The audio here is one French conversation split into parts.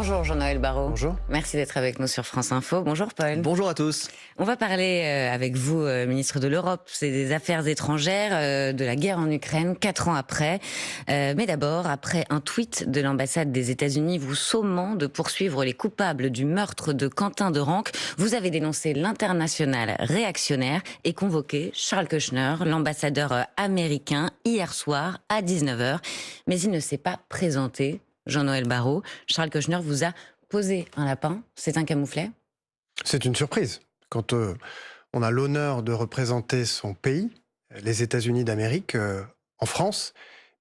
Bonjour Jean-Noël Barrot. Bonjour. Merci d'être avec nous sur France Info. Bonjour Paul. Bonjour à tous. On va parler avec vous, ministre de l'Europe, c'est des Affaires étrangères, de la guerre en Ukraine, 4 ans après. Mais d'abord, après un tweet de l'ambassade des États-Unis vous sommant de poursuivre les coupables du meurtre de Quentin Derenque, vous avez dénoncé l'international réactionnaire et convoqué Charles Kushner, l'ambassadeur américain, hier soir à 19h. Mais il ne s'est pas présenté. Jean-Noël Barrot, Charles Kushner vous a posé un lapin. C'est un camouflet? C'est une surprise. Quand on a l'honneur de représenter son pays, les États-Unis d'Amérique, en France,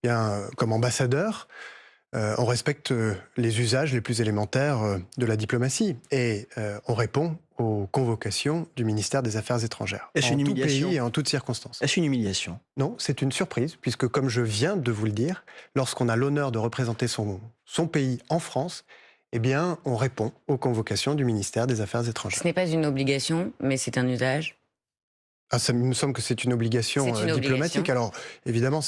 eh bien, comme ambassadeur, on respecte les usages les plus élémentaires de la diplomatie et on répond aux convocations du ministère des Affaires étrangères. Est-ce une humiliation? En tout pays et en toutes circonstances. Est-ce une humiliation? Non, c'est une surprise, puisque comme je viens de vous le dire, lorsqu'on a l'honneur de représenter son pays en France, eh bien, on répond aux convocations du ministère des Affaires étrangères. Ce n'est pas une obligation, mais c'est un usage. Ah, ça me semble que c'est une obligation diplomatique. Alors, évidemment,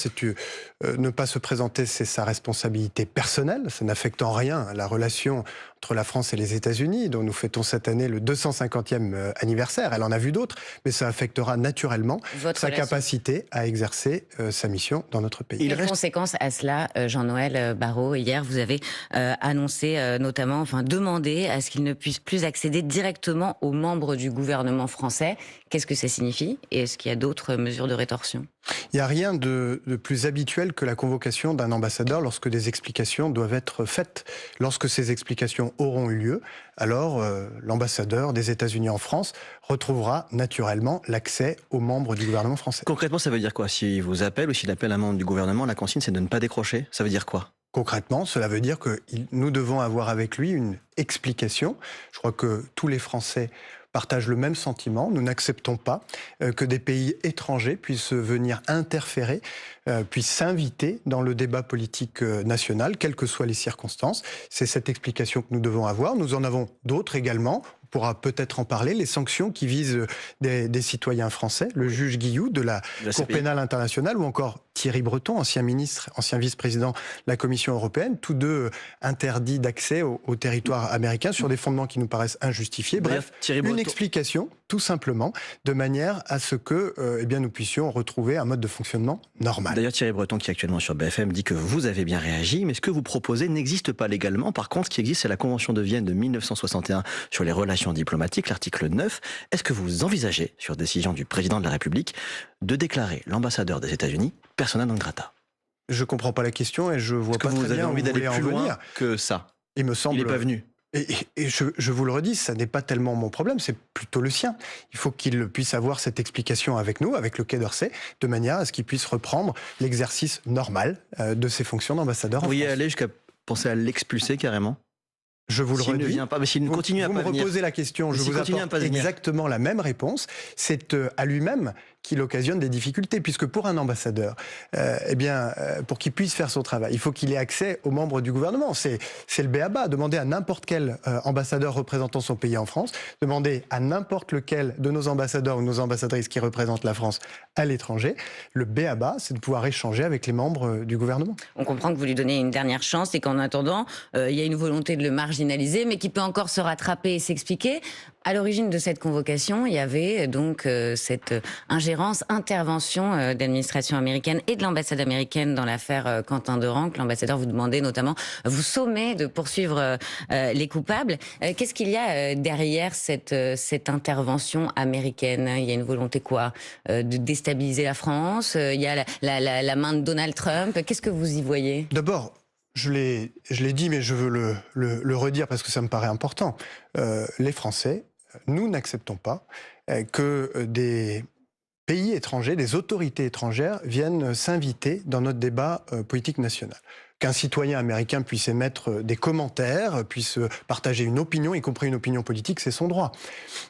ne pas se présenter, c'est sa responsabilité personnelle. Ça n'affecte en rien la relation entre la France et les États-Unis, dont nous fêtons cette année le 250e anniversaire. Elle en a vu d'autres, mais ça affectera naturellement sa capacité à exercer sa mission dans notre pays. Quelles conséquences à cela, Jean-Noël Barrot? Hier, vous avez annoncé notamment, demandé à ce qu'il ne puisse plus accéder directement aux membres du gouvernement français. Qu'est-ce que ça signifie? Et est-ce qu'il y a d'autres mesures de rétorsion? Il n'y a rien de plus habituel que la convocation d'un ambassadeur lorsque des explications doivent être faites. Lorsque ces explications auront eu lieu, alors l'ambassadeur des États-Unis en France retrouvera naturellement l'accès aux membres du gouvernement français. Concrètement, ça veut dire quoi? S'il vous appelle ou s'il appelle un membre du gouvernement, la consigne c'est de ne pas décrocher. Ça veut dire quoi? Concrètement, cela veut dire que nous devons avoir avec lui une explication. Je crois que tous les Français partagent le même sentiment. Nous n'acceptons pas que des pays étrangers puissent venir interférer, puissent s'inviter dans le débat politique national, quelles que soient les circonstances. C'est cette explication que nous devons avoir. Nous en avons d'autres également. On pourra peut-être en parler. Les sanctions qui visent des citoyens français, le juge Guillou de la Cour pénale internationale ou encore Thierry Breton, ancien ministre, ancien vice-président de la Commission européenne, tous deux interdits d'accès au territoire américain sur des fondements qui nous paraissent injustifiés. Bref, une explication, tout simplement, de manière à ce que nous puissions retrouver un mode de fonctionnement normal. D'ailleurs, Thierry Breton, qui est actuellement sur BFM, dit que vous avez bien réagi, mais ce que vous proposez n'existe pas légalement. Par contre, ce qui existe, c'est la Convention de Vienne de 1961 sur les relations diplomatiques, l'article 9. Est-ce que vous envisagez, sur décision du président de la République, de déclarer l'ambassadeur des États-Unis persona non grata? Je ne comprends pas la question et je vois pas très bien. Vous avez envie d'aller plus loin que ça? Il me semble. Il n'est pas venu. Et je vous le redis, ça n'est pas tellement mon problème, c'est plutôt le sien. Il faut qu'il puisse avoir cette explication avec nous, avec le Quai d'Orsay, de manière à ce qu'il puisse reprendre l'exercice normal de ses fonctions d'ambassadeur en France. Vous pourriez aller jusqu'à penser à l'expulser carrément? Je vous le redis. S'il ne vient pas, mais s'il ne continue à pas venir. Vous me reposez la question, je vous apporte exactement la même réponse. C'est à lui-même qu'il occasionne des difficultés, puisque pour un ambassadeur, pour qu'il puisse faire son travail, il faut qu'il ait accès aux membres du gouvernement. C'est le b.a.-ba. Demander à n'importe quel ambassadeur représentant son pays en France, demander à n'importe lequel de nos ambassadeurs ou nos ambassadrices qui représentent la France à l'étranger, le b.a.-ba, c'est de pouvoir échanger avec les membres du gouvernement. On comprend que vous lui donnez une dernière chance et qu'en attendant, il y a une volonté de le marginaliser, mais qui peut encore se rattraper et s'expliquer. À l'origine de cette convocation, il y avait donc cette intervention de l'administration américaine et de l'ambassade américaine dans l'affaire Quentin Derenque. L'ambassadeur vous demandait notamment, vous sommez de poursuivre les coupables. Qu'est-ce qu'il y a derrière cette intervention américaine? Il y a une volonté quoi? De déstabiliser la France? Il y a la main de Donald Trump? Qu'est-ce que vous y voyez? D'abord, je l'ai dit, mais je veux le redire parce que ça me paraît important. Les Français, nous n'acceptons pas que des pays étrangers, des autorités étrangères viennent s'inviter dans notre débat politique national. Qu'un citoyen américain puisse émettre des commentaires, puisse partager une opinion, y compris une opinion politique, c'est son droit.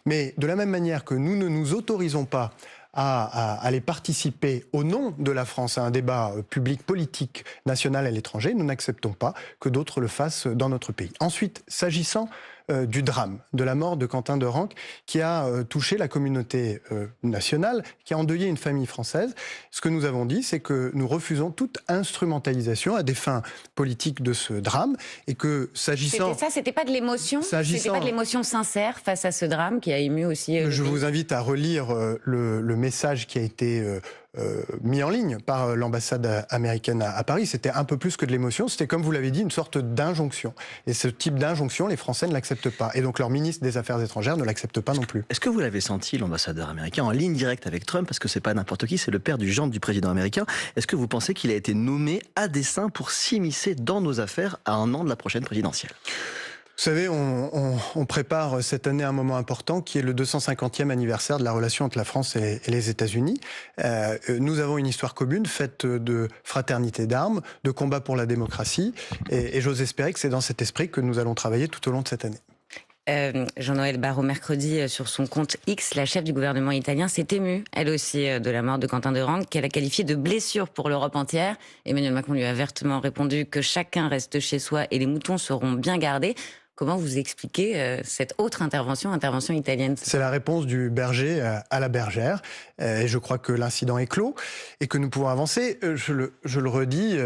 Mais de la même manière que nous ne nous autorisons pas à aller participer au nom de la France à un débat public, politique, national à l'étranger, nous n'acceptons pas que d'autres le fassent dans notre pays. Ensuite, s'agissant du drame, de la mort de Quentin Derenque, qui a touché la communauté nationale, qui a endeuillé une famille française. Ce que nous avons dit, c'est que nous refusons toute instrumentalisation à des fins politiques de ce drame, et que s'agissant... C'était ça, c'était pas de l'émotion, c'était pas de l'émotion sincère face à ce drame qui a ému aussi... Je vous invite à relire le message qui a été mis en ligne par l'ambassade américaine à Paris. C'était un peu plus que de l'émotion, c'était, comme vous l'avez dit, une sorte d'injonction. Et ce type d'injonction, les Français ne l'acceptent pas. Et donc leur ministre des Affaires étrangères ne l'accepte pas non plus. Est-ce que vous l'avez senti, l'ambassadeur américain, en ligne directe avec Trump, parce que c'est pas n'importe qui, c'est le père du gendre du président américain. Est-ce que vous pensez qu'il a été nommé à dessein pour s'immiscer dans nos affaires à un an de la prochaine présidentielle ? Vous savez, on prépare cette année un moment important qui est le 250e anniversaire de la relation entre la France et les États-Unis. Nous avons une histoire commune faite de fraternité d'armes, de combat pour la démocratie, et j'ose espérer que c'est dans cet esprit que nous allons travailler tout au long de cette année. Jean-Noël Barrot, mercredi, sur son compte X, la chef du gouvernement italien s'est émue, elle aussi, de la mort de Quentin Derenque, qu'elle a qualifiée de blessure pour l'Europe entière. Emmanuel Macron lui a vertement répondu que chacun reste chez soi et les moutons seront bien gardés. Comment vous expliquez cette autre intervention italienne? C'est la réponse du berger à la bergère. Et je crois que l'incident est clos et que nous pouvons avancer. Je le redis,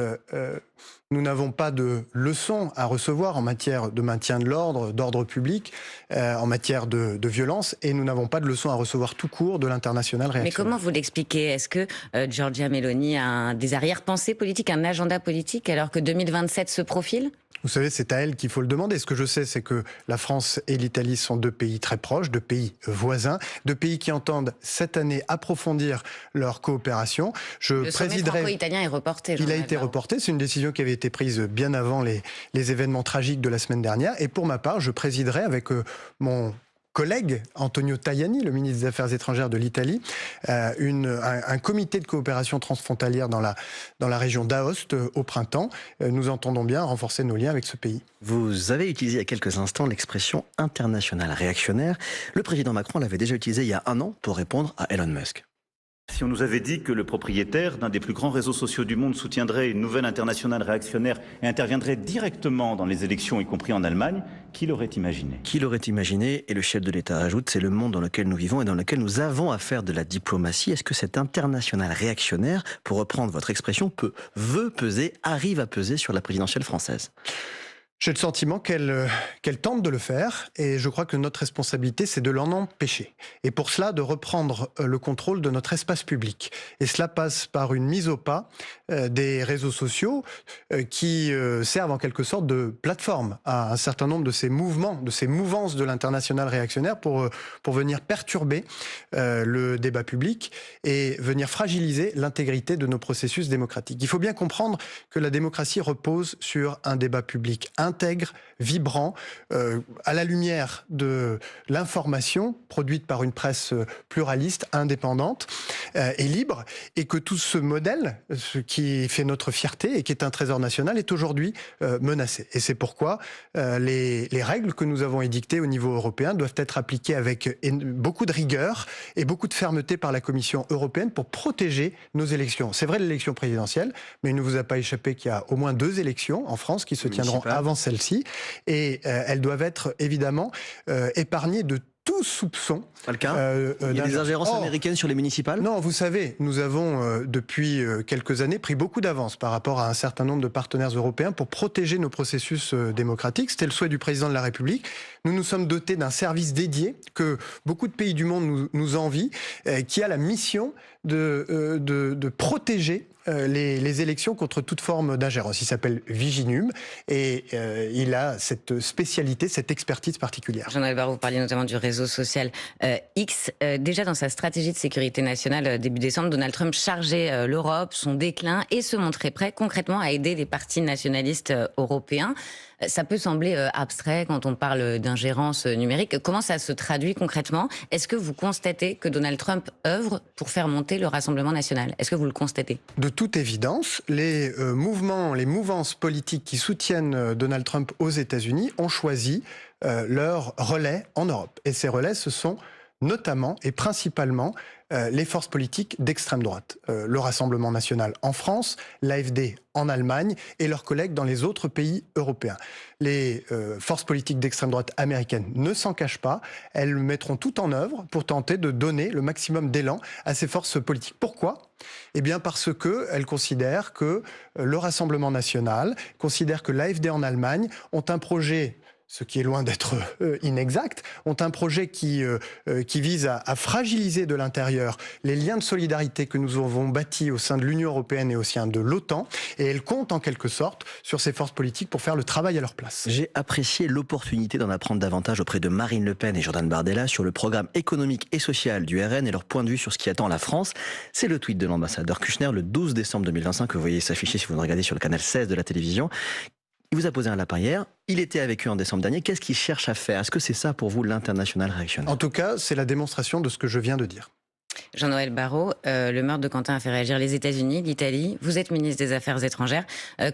nous n'avons pas de leçons à recevoir en matière de maintien de l'ordre, d'ordre public, en matière de violence, et nous n'avons pas de leçons à recevoir tout court de l'international réactionnaire. Mais comment vous l'expliquez? Est-ce que Giorgia Meloni a des arrière-pensées politiques, un agenda politique, alors que 2027 se profile? Vous savez, c'est à elle qu'il faut le demander. Ce que je sais, c'est que la France et l'Italie sont deux pays très proches, deux pays voisins, deux pays qui entendent cette année approfondir leur coopération. Le sommet franco-italien est reporté. Il a été reporté. C'est une décision qui avait été prise bien avant les événements tragiques de la semaine dernière. Et pour ma part, je présiderai avec mon collègue Antonio Tajani, le ministre des Affaires étrangères de l'Italie, un comité de coopération transfrontalière dans la région d'Aoste au printemps. Nous entendons bien renforcer nos liens avec ce pays. Vous avez utilisé il y a quelques instants l'expression internationale réactionnaire. Le président Macron l'avait déjà utilisé il y a un an pour répondre à Elon Musk. Si on nous avait dit que le propriétaire d'un des plus grands réseaux sociaux du monde soutiendrait une nouvelle internationale réactionnaire et interviendrait directement dans les élections, y compris en Allemagne, qui l'aurait imaginé? Qui l'aurait imaginé? Et le chef de l'État ajoute, c'est le monde dans lequel nous vivons et dans lequel nous avons à faire de la diplomatie. Est-ce que cette internationale réactionnaire, pour reprendre votre expression, veut peser, arrive à peser sur la présidentielle française? J'ai le sentiment qu'elle tente de le faire, et je crois que notre responsabilité, c'est de l'en empêcher. Et pour cela, de reprendre le contrôle de notre espace public. Et cela passe par une mise au pas des réseaux sociaux qui servent en quelque sorte de plateforme à un certain nombre de ces mouvements, de ces mouvances de l'international réactionnaire pour venir perturber le débat public et venir fragiliser l'intégrité de nos processus démocratiques. Il faut bien comprendre que la démocratie repose sur un débat public intègre, vibrant, à la lumière de l'information produite par une presse pluraliste, indépendante et libre, et que tout ce modèle, ce qui fait notre fierté et qui est un trésor national, est aujourd'hui menacé. Et c'est pourquoi les règles que nous avons édictées au niveau européen doivent être appliquées avec beaucoup de rigueur et beaucoup de fermeté par la Commission européenne pour protéger nos élections. C'est vrai l'élection présidentielle, mais il ne vous a pas échappé qu'il y a au moins 2 élections en France qui se tiendront avant celle-ci, et elles doivent être évidemment épargnées de tout soupçon. Pas le cas. Il y a des ingérences américaines sur les municipales? Non, vous savez, nous avons depuis quelques années pris beaucoup d'avance par rapport à un certain nombre de partenaires européens pour protéger nos processus démocratiques. C'était le souhait du président de la République. Nous nous sommes dotés d'un service dédié que beaucoup de pays du monde nous envient, qui a la mission de protéger les élections contre toute forme d'ingérence. Il s'appelle Viginum et il a cette spécialité, cette expertise particulière. Jean-Noël Barrot, vous parliez notamment du réseau social X. Déjà dans sa stratégie de sécurité nationale début décembre, Donald Trump chargeait l'Europe, son déclin, et se montrait prêt concrètement à aider les partis nationalistes européens. Ça peut sembler abstrait quand on parle d'ingérence numérique. Comment ça se traduit concrètement? Est-ce que vous constatez que Donald Trump œuvre pour faire monter le Rassemblement national? Est-ce que vous le constatez? De toute évidence, les mouvements, les mouvances politiques qui soutiennent Donald Trump aux États-Unis ont choisi leur relais en Europe. Et ces relais, ce sont notamment et principalement les forces politiques d'extrême droite. Le Rassemblement national en France, l'AfD en Allemagne et leurs collègues dans les autres pays européens. Les forces politiques d'extrême droite américaines ne s'en cachent pas. Elles mettront tout en œuvre pour tenter de donner le maximum d'élan à ces forces politiques. Pourquoi ? Eh bien parce qu'elles considèrent que le Rassemblement national, considèrent que l'AfD en Allemagne ont un projet, ce qui est loin d'être inexact, ont un projet qui vise à fragiliser de l'intérieur les liens de solidarité que nous avons bâtis au sein de l'Union européenne et au sein de l'OTAN, et elles comptent en quelque sorte sur ces forces politiques pour faire le travail à leur place. J'ai apprécié l'opportunité d'en apprendre davantage auprès de Marine Le Pen et Jordan Bardella sur le programme économique et social du RN et leur point de vue sur ce qui attend la France. C'est le tweet de l'ambassadeur Kouchner le 12 décembre 2025 que vous voyez s'afficher si vous le regardez sur le canal 16 de la télévision. Il vous a posé un lapin hier, il était avec eux en décembre dernier. Qu'est-ce qu'il cherche à faire? Est-ce que c'est ça pour vous l'international réactionnaire? En tout cas, c'est la démonstration de ce que je viens de dire. Jean-Noël Barrot, le meurtre de Quentin a fait réagir les États-Unis, l'Italie. Vous êtes ministre des Affaires étrangères.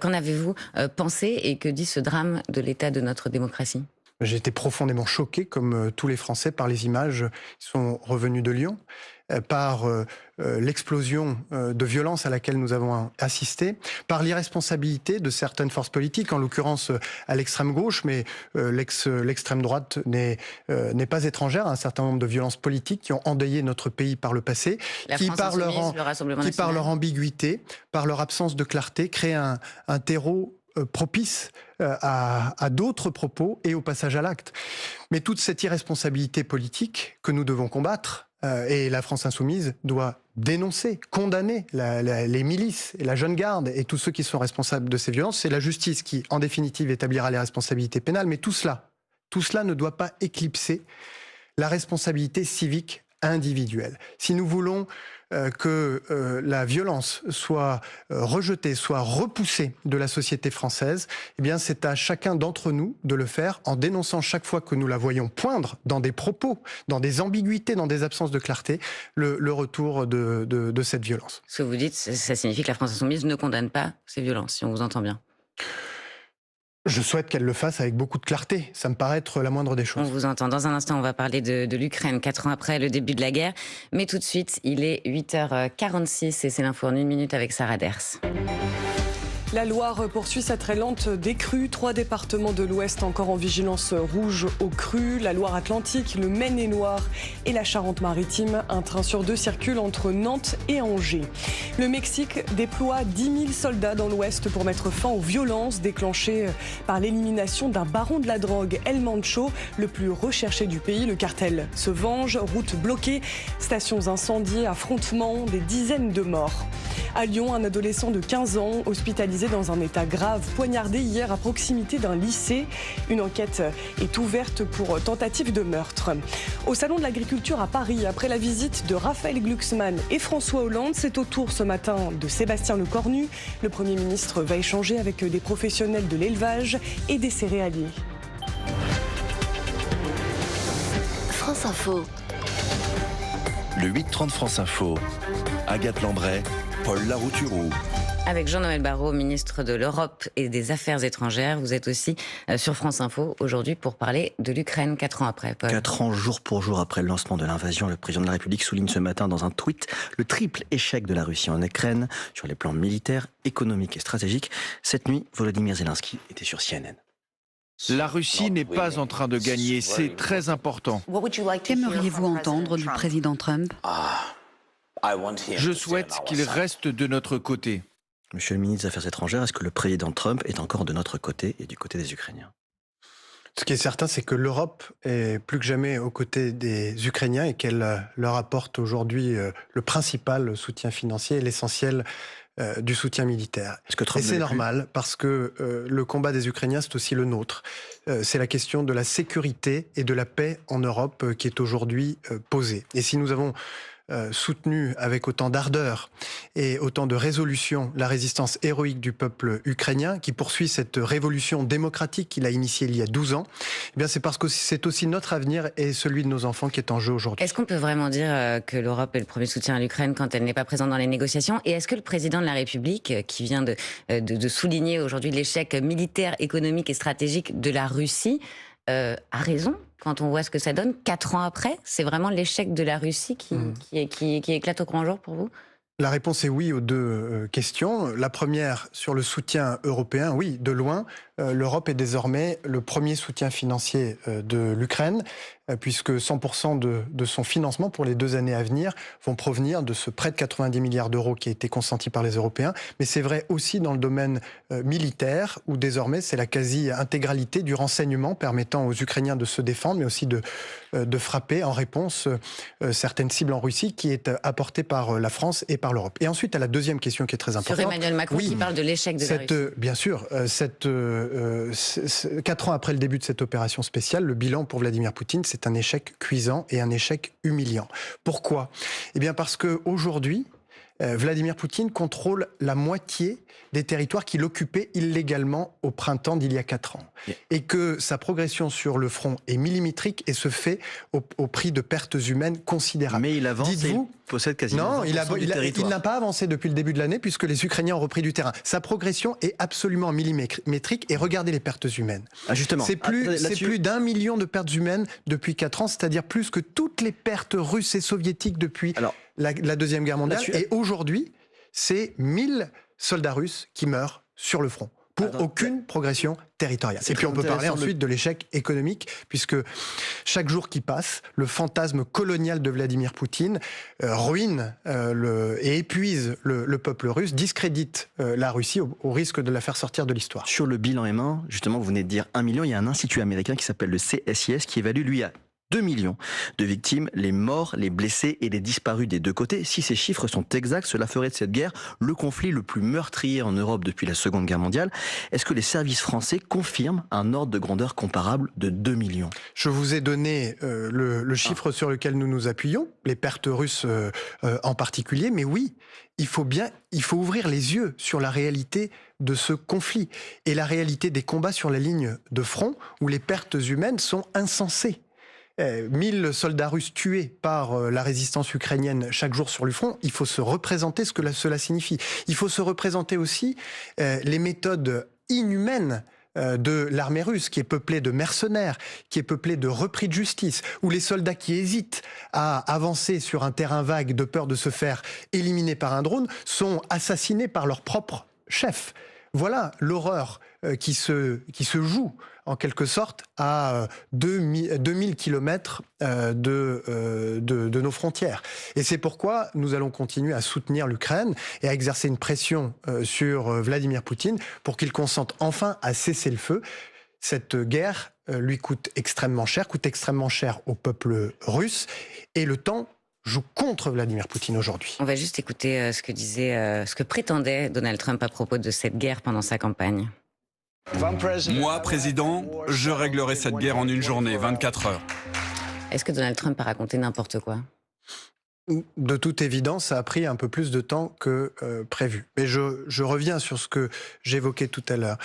Qu'en avez-vous pensé et que dit ce drame de l'état de notre démocratie? J'ai été profondément choqué, comme tous les Français, par les images qui sont revenues de Lyon, par l'explosion de violence à laquelle nous avons assisté, par l'irresponsabilité de certaines forces politiques, en l'occurrence à l'extrême gauche, mais l'extrême droite n'est pas étrangère à un certain nombre de violences politiques qui ont endeuillé notre pays par le passé, qui par leur ambiguïté, par leur absence de clarté, créent un terreau propice à d'autres propos et au passage à l'acte. Mais toute cette irresponsabilité politique que nous devons combattre, et la France insoumise doit dénoncer, condamner les milices et la jeune garde et tous ceux qui sont responsables de ces violences. C'est la justice qui, en définitive, établira les responsabilités pénales. Mais tout cela ne doit pas éclipser la responsabilité civique individuelle. Si nous voulons que la violence soit rejetée, soit repoussée de la société française, eh bien c'est à chacun d'entre nous de le faire en dénonçant chaque fois que nous la voyons poindre dans des propos, dans des ambiguïtés, dans des absences de clarté, le retour de cette violence. Ce que vous dites, ça signifie que la France insoumise ne condamne pas ces violences, si on vous entend bien. Je souhaite qu'elle le fasse avec beaucoup de clarté. Ça me paraît être la moindre des choses. On vous entend. Dans un instant, on va parler de l'Ukraine, 4 ans après le début de la guerre. Mais tout de suite, il est 8h46 et c'est l'info en 1 minute avec Sarah Ders. La Loire poursuit sa très lente décrue. 3 départements de l'Ouest encore en vigilance rouge aux crues. La Loire-Atlantique, le Maine-et-Loire et la Charente-Maritime. Un train sur 2 circule entre Nantes et Angers. Le Mexique déploie 10 000 soldats dans l'Ouest pour mettre fin aux violences déclenchées par l'élimination d'un baron de la drogue, El Mancho, le plus recherché du pays. Le cartel se venge, routes bloquées, stations incendiées, affrontements, des dizaines de morts. À Lyon, un adolescent de 15 ans hospitalisé dans un état grave, poignardé hier à proximité d'un lycée. Une enquête est ouverte pour tentative de meurtre. Au Salon de l'Agriculture à Paris, après la visite de Raphaël Glucksmann et François Hollande, c'est au tour ce matin de Sébastien Lecornu. Le Premier ministre va échanger avec des professionnels de l'élevage et des céréaliers. France Info. Le 8-30 France Info. Agathe Lambray, Paul Larouturou. Avec Jean-Noël Barrot, ministre de l'Europe et des Affaires étrangères. Vous êtes aussi sur France Info aujourd'hui pour parler de l'Ukraine 4 ans après, Paul. 4 ans jour pour jour après le lancement de l'invasion, le président de la République souligne ce matin dans un tweet le triple échec de la Russie en Ukraine sur les plans militaires, économiques et stratégiques. Cette nuit, Volodymyr Zelensky était sur CNN. La Russie n'est pas en train de gagner, c'est très important. Qu'aimeriez-vous entendre du président Trump ? Je souhaite qu'il reste de notre côté. Monsieur le ministre des Affaires étrangères, est-ce que le président Trump est encore de notre côté et du côté des Ukrainiens? Ce qui est certain, c'est que l'Europe est plus que jamais aux côtés des Ukrainiens et qu'elle leur apporte aujourd'hui le principal soutien financier et l'essentiel du soutien militaire. Et c'est normal parce que le combat des Ukrainiens, c'est aussi le nôtre. C'est la question de la sécurité et de la paix en Europe qui est aujourd'hui posée. Et si nous avons soutenu avec autant d'ardeur et autant de résolution la résistance héroïque du peuple ukrainien qui poursuit cette révolution démocratique qu'il a initiée il y a 12 ans, eh bien c'est parce que c'est aussi notre avenir et celui de nos enfants qui est en jeu aujourd'hui. Est-ce qu'on peut vraiment dire que l'Europe est le premier soutien à l'Ukraine quand elle n'est pas présente dans les négociations? Et est-ce que le président de la République, qui vient de souligner aujourd'hui l'échec militaire, économique et stratégique de la Russie, a raison quand on voit ce que ça donne 4 ans après? C'est vraiment l'échec de la Russie qui éclate au grand jour pour vous? La réponse est oui aux deux questions. La première, sur le soutien européen, oui, de loin, l'Europe est désormais le premier soutien financier de l'Ukraine, puisque 100% de son financement pour les 2 années à venir vont provenir de ce prêt de 90 milliards d'euros qui a été consenti par les Européens. Mais c'est vrai aussi dans le domaine militaire, où désormais c'est la quasi-intégralité du renseignement permettant aux Ukrainiens de se défendre, mais aussi de frapper en réponse certaines cibles en Russie, qui est apportée par la France et par l'Europe. Et ensuite, à la deuxième question qui est très importante. Sur Emmanuel Macron qui parle de l'échec de la Russie. Bien sûr, 4 ans après le début de cette opération spéciale, le bilan pour Vladimir Poutine, c'est un échec cuisant et un échec humiliant. Pourquoi? Eh bien parce qu'aujourd'hui, Vladimir Poutine contrôle la moitié des territoires qu'il occupait illégalement au printemps d'il y a 4 ans. Et que sa progression sur le front est millimétrique et se fait au prix de pertes humaines considérables. Mais il avance et il possède quasiment 20% du territoire. Il n'a pas avancé depuis le début de l'année puisque les Ukrainiens ont repris du terrain. Sa progression est absolument millimétrique et regardez les pertes humaines. Ah justement. C'est plus d'1 million de pertes humaines depuis 4 ans, c'est-à-dire plus que toutes les pertes russes et soviétiques depuis la Deuxième Guerre mondiale. Et aujourd'hui, c'est 1000 soldats russes qui meurent sur le front pour aucune progression territoriale. Et puis on peut parler ensuite de l'échec économique, puisque chaque jour qui passe, le fantasme colonial de Vladimir Poutine ruine et épuise le peuple russe, discrédite la Russie au risque de la faire sortir de l'histoire. Sur le bilan M1, justement, vous venez de dire 1 million, il y a un institut américain qui s'appelle le CSIS qui évalue, lui, à 2 millions de victimes, les morts, les blessés et les disparus des deux côtés. Si ces chiffres sont exacts, cela ferait de cette guerre le conflit le plus meurtrier en Europe depuis la Seconde Guerre mondiale. Est-ce que les services français confirment un ordre de grandeur comparable de 2 millions? Je vous ai donné le chiffre sur lequel nous nous appuyons, les pertes russes en particulier, mais oui, il faut ouvrir les yeux sur la réalité de ce conflit et la réalité des combats sur la ligne de front où les pertes humaines sont insensées. 1000 soldats russes tués par la résistance ukrainienne chaque jour sur le front, il faut se représenter ce que cela signifie. Il faut se représenter aussi les méthodes inhumaines de l'armée russe, qui est peuplée de mercenaires, qui est peuplée de repris de justice, où les soldats qui hésitent à avancer sur un terrain vague de peur de se faire éliminer par un drone sont assassinés par leur propre chef. Voilà l'horreur qui se joue en quelque sorte à 2000 kilomètres de nos frontières. Et c'est pourquoi nous allons continuer à soutenir l'Ukraine et à exercer une pression sur Vladimir Poutine pour qu'il consente enfin à cesser le feu. Cette guerre lui coûte extrêmement cher au peuple russe, et le temps joue contre Vladimir Poutine aujourd'hui. On va juste écouter ce que prétendait Donald Trump à propos de cette guerre pendant sa campagne. Moi, président, je réglerai cette guerre en une journée, 24 heures. Est-ce que Donald Trump a raconté n'importe quoi ? De toute évidence, ça a pris un peu plus de temps que prévu. Mais je reviens sur ce que j'évoquais tout à l'heure.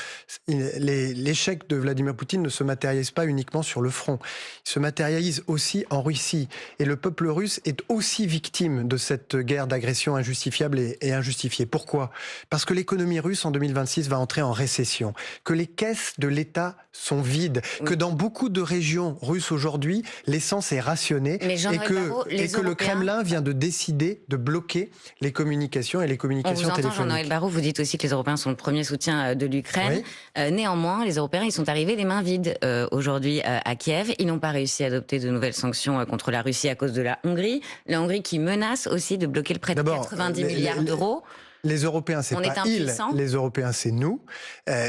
L'échec de Vladimir Poutine ne se matérialise pas uniquement sur le front. Il se matérialise aussi en Russie. Et le peuple russe est aussi victime de cette guerre d'agression injustifiable et injustifiée. Pourquoi ? Parce que l'économie russe en 2026 va entrer en récession, que les caisses de l'État sont vides, que dans beaucoup de régions russes aujourd'hui, l'essence est rationnée et que le Kremlin vient de décider de bloquer les communications et les communications téléphoniques. On vous entend, Jean-Noël Barrot, vous dites aussi que les Européens sont le premier soutien de l'Ukraine. Oui. Néanmoins, les Européens, ils sont arrivés les mains vides aujourd'hui à Kiev. Ils n'ont pas réussi à adopter de nouvelles sanctions contre la Russie à cause de la Hongrie. La Hongrie qui menace aussi de bloquer le prêt de 90 milliards d'euros. Les Européens, c'est pas ils, les Européens, c'est nous.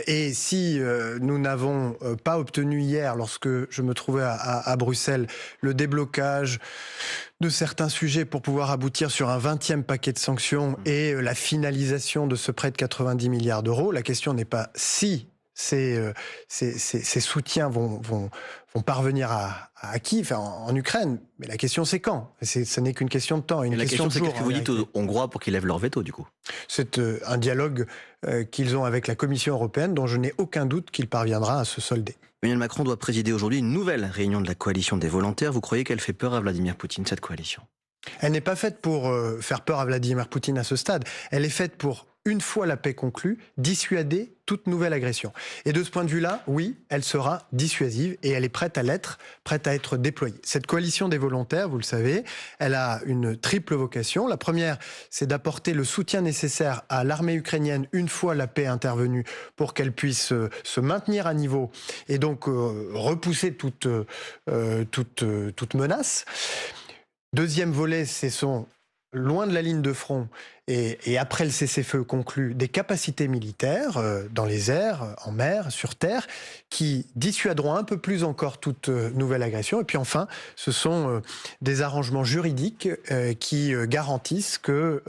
Et si nous n'avons pas obtenu hier, lorsque je me trouvais à Bruxelles, le déblocage de certains sujets pour pouvoir aboutir sur un 20e paquet de sanctions et la finalisation de ce prêt de 90 milliards d'euros, la question n'est pas si ces soutiens vont parvenir à Kiev, en Ukraine. Mais la question, c'est quand ? Ce n'est qu'une question de temps. Et la question, c'est qu'est-ce que vous dites aux Hongrois pour qu'ils lèvent leur veto, du coup ? C'est un dialogue qu'ils ont avec la Commission européenne, dont je n'ai aucun doute qu'il parviendra à se solder. Emmanuel Macron doit présider aujourd'hui une nouvelle réunion de la coalition des volontaires. Vous croyez qu'elle fait peur à Vladimir Poutine, cette coalition ? Elle n'est pas faite pour faire peur à Vladimir Poutine à ce stade. Elle est faite pour, une fois la paix conclue, dissuader toute nouvelle agression. Et de ce point de vue-là, oui, elle sera dissuasive et elle est prête à l'être, prête à être déployée. Cette coalition des volontaires, vous le savez, elle a une triple vocation. La première, c'est d'apporter le soutien nécessaire à l'armée ukrainienne une fois la paix intervenue pour qu'elle puisse se maintenir à niveau et donc repousser toute menace. Deuxième volet, ce sont, loin de la ligne de front et après le cessez-feu conclu, des capacités militaires dans les airs, en mer, sur terre, qui dissuaderont un peu plus encore toute nouvelle agression. Et puis enfin, ce sont des arrangements juridiques qui garantissent que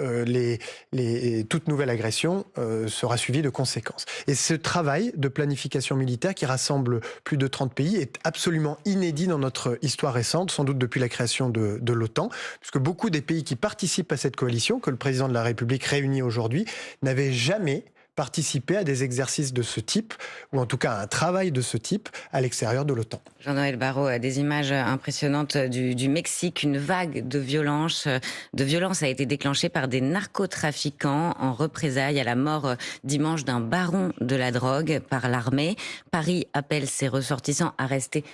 toute nouvelle agression sera suivie de conséquences. Et ce travail de planification militaire qui rassemble plus de 30 pays est absolument inédit dans notre histoire récente, sans doute depuis la création de l'OTAN, puisque beaucoup des pays qui participent à cette coalition, que le président de la République réunit aujourd'hui, n'avaient jamais participé à des exercices de ce type, ou en tout cas à un travail de ce type à l'extérieur de l'OTAN. Jean-Noël Barrot, des images impressionnantes du Mexique. Une vague de violence a été déclenchée par des narcotrafiquants en représailles à la mort dimanche d'un baron de la drogue par l'armée. Paris appelle ses ressortissants à rester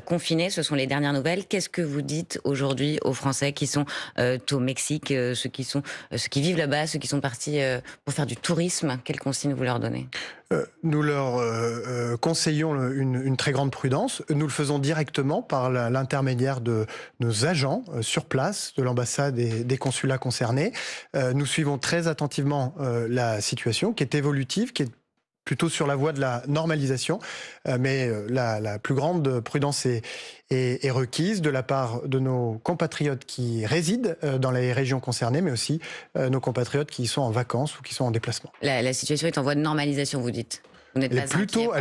confinés. Ce sont les dernières nouvelles. Qu'est-ce que vous dites aujourd'hui aux Français qui sont au Mexique, ceux qui vivent là-bas, ceux qui sont partis pour faire du tourisme? Quelles consignes vous leur donnez? Nous leur conseillons une très grande prudence. Nous le faisons directement par l'intermédiaire de nos agents sur place, de l'ambassade et des consulats concernés. Nous suivons très attentivement la situation qui est évolutive, qui est plutôt sur la voie de la normalisation, mais la plus grande prudence est requise de la part de nos compatriotes qui résident dans les régions concernées, mais aussi nos compatriotes qui sont en vacances ou qui sont en déplacement. La situation est en voie de normalisation, vous dites? Elle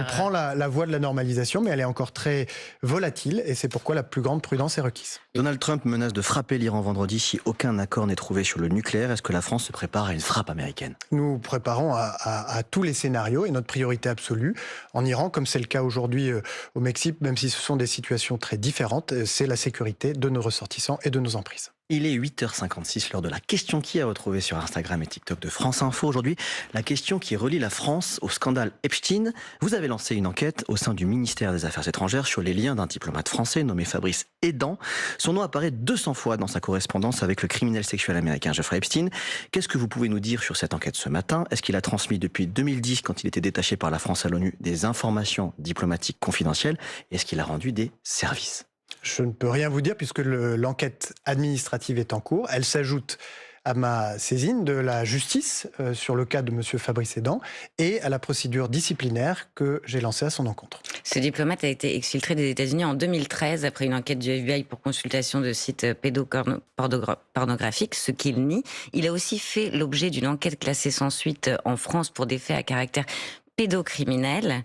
prend la voie de la normalisation, mais elle est encore très volatile et c'est pourquoi la plus grande prudence est requise. Donald Trump menace de frapper l'Iran vendredi si aucun accord n'est trouvé sur le nucléaire. Est-ce que la France se prépare à une frappe américaine? Nous préparons à tous les scénarios et notre priorité absolue en Iran, comme c'est le cas aujourd'hui au Mexique, même si ce sont des situations très différentes, c'est la sécurité de nos ressortissants et de nos emprises. Il est 8h56, l'heure de la question qui a retrouvé sur Instagram et TikTok de France Info. Aujourd'hui, la question qui relie la France au scandale Epstein. Vous avez lancé une enquête au sein du ministère des Affaires étrangères sur les liens d'un diplomate français nommé Fabrice Hédan. Son nom apparaît 200 fois dans sa correspondance avec le criminel sexuel américain Jeffrey Epstein. Qu'est-ce que vous pouvez nous dire sur cette enquête ce matin? Est-ce qu'il a transmis depuis 2010, quand il était détaché par la France à l'ONU, des informations diplomatiques confidentielles? Est-ce qu'il a rendu des services? Je ne peux rien vous dire puisque l'enquête administrative est en cours. Elle s'ajoute à ma saisine de la justice sur le cas de M. Fabrice Hédan et à la procédure disciplinaire que j'ai lancée à son encontre. Ce diplomate a été exfiltré des États-Unis en 2013 après une enquête du FBI pour consultation de sites pédopornographiques, ce qu'il nie. Il a aussi fait l'objet d'une enquête classée sans suite en France pour des faits à caractère pédocriminel.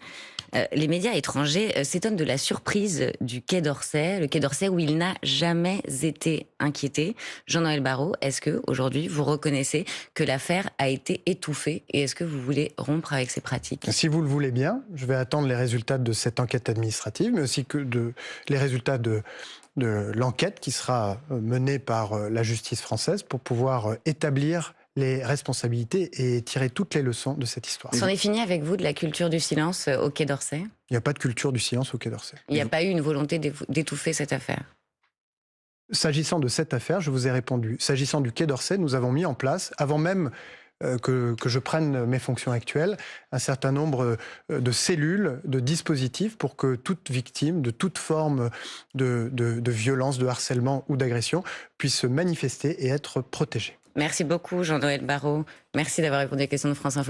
Les médias étrangers s'étonnent de la surprise du Quai d'Orsay, le Quai d'Orsay où il n'a jamais été inquiété. Jean-Noël Barrot, est-ce que aujourd'hui vous reconnaissez que l'affaire a été étouffée et est-ce que vous voulez rompre avec ces pratiques? Si vous le voulez bien, je vais attendre les résultats de cette enquête administrative, mais aussi les résultats de l'enquête qui sera menée par la justice française pour pouvoir établir les responsabilités et tirer toutes les leçons de cette histoire. C'en est fini avec vous de la culture du silence au Quai d'Orsay? Il n'y a pas de culture du silence au Quai d'Orsay. Il n'y a pas eu une volonté d'étouffer cette affaire? S'agissant de cette affaire, je vous ai répondu. S'agissant du Quai d'Orsay, nous avons mis en place, avant même que je prenne mes fonctions actuelles, un certain nombre de cellules, de dispositifs pour que toute victime de toute forme de violence, de harcèlement ou d'agression puisse se manifester et être protégée. Merci beaucoup Jean-Noël Barrot. Merci d'avoir répondu à la question de France Info.